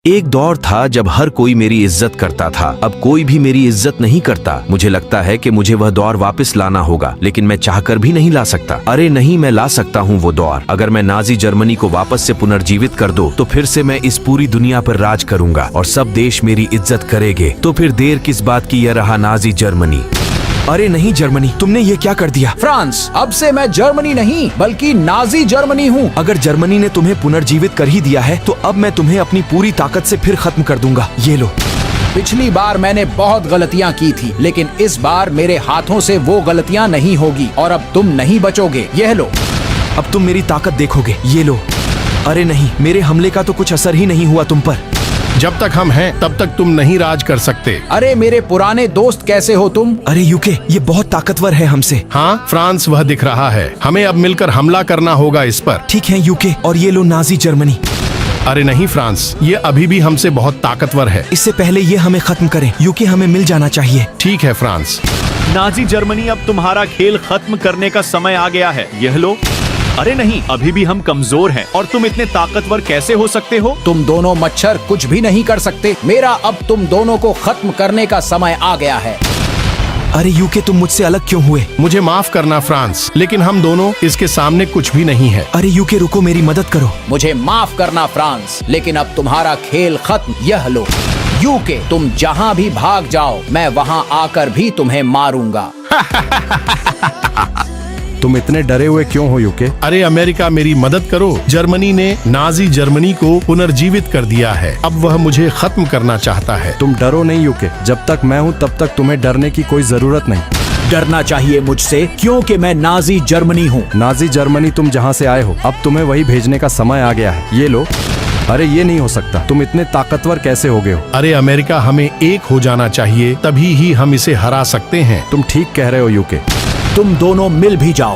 एक दौर था जब हर कोई मेरी इज्जत करता था। अब कोई भी मेरी इज्जत नहीं करता। मुझे लगता है कि मुझे वह दौर वापस लाना होगा, लेकिन मैं चाहकर भी नहीं ला सकता। अरे नहीं, मैं ला सकता हूँ वो दौर। अगर मैं नाजी जर्मनी को वापस से पुनर्जीवित कर दूं, तो फिर से मैं इस पूरी दुनिया पर राज करूंगा और सब देश मेरी इज्जत करेंगे। तो फिर देर किस बात की, यह रहा नाजी जर्मनी। अरे नहीं जर्मनी, तुमने ये क्या कर दिया? फ्रांस, अब से मैं जर्मनी नहीं बल्कि नाजी जर्मनी हूँ। अगर जर्मनी ने तुम्हें पुनर्जीवित कर ही दिया है, तो अब मैं तुम्हें अपनी पूरी ताकत से फिर खत्म कर दूंगा। ये लो। पिछली बार मैंने बहुत गलतियाँ की थी, लेकिन इस बार मेरे हाथों से वो गलतियाँ नहीं होगी और अब तुम नहीं बचोगे। यह लो। अब तुम मेरी ताकत देखोगे। ये लो। अरे नहीं, मेरे हमले का तो कुछ असर ही नहीं हुआ तुम पर। जब तक हम हैं तब तक तुम नहीं राज कर सकते। अरे मेरे पुराने दोस्त कैसे हो तुम? अरे यूके, ये बहुत ताकतवर है हमसे। हाँ फ्रांस, वह दिख रहा है। हमें अब मिलकर हमला करना होगा इस पर। ठीक है यूके, और ये लो नाजी जर्मनी। अरे नहीं फ्रांस, ये अभी भी हमसे बहुत ताकतवर है। इससे पहले ये हमें खत्म करें। यूके, हमें मिल जाना चाहिए। ठीक है फ्रांस। नाजी जर्मनी, अब तुम्हारा खेल खत्म करने का समय आ गया है। यह लो। अरे नहीं, अभी भी हम कमजोर हैं और तुम इतने ताकतवर कैसे हो सकते हो? तुम दोनों मच्छर कुछ भी नहीं कर सकते। मेरा अब तुम दोनों को खत्म करने का समय आ गया है। अरे यूके, तुम मुझसे अलग क्यों हुए? मुझे माफ करना फ्रांस, लेकिन हम दोनों इसके सामने कुछ भी नहीं है। अरे यूके रुको, मेरी मदद करो। मुझे माफ करना फ्रांस, लेकिन अब तुम्हारा खेल खत्म। यह लो। यूके, तुम जहाँ भी भाग जाओ, मैं वहाँ आकर भी तुम्हें मारूंगा। तुम इतने डरे हुए क्यों हो यूके? अरे अमेरिका, मेरी मदद करो। जर्मनी ने नाजी जर्मनी को पुनर्जीवित कर दिया है। अब वह मुझे खत्म करना चाहता है। तुम डरो नहीं यूके, जब तक मैं हूँ तब तक तुम्हें डरने की कोई जरूरत नहीं। डरना चाहिए मुझसे, क्योंकि मैं नाजी जर्मनी हूँ। नाजी जर्मनी, तुम जहाँ से आए हो, अब तुम्हें वही भेजने का समय आ गया है। ये लो। अरे ये नहीं हो सकता, तुम इतने ताकतवर कैसे हो गए हो? अरे अमेरिका, हमें एक हो जाना चाहिए, तभी ही हम इसे हरा सकते हैं। तुम ठीक कह रहे हो यूके। तुम दोनों मिल भी जाओ।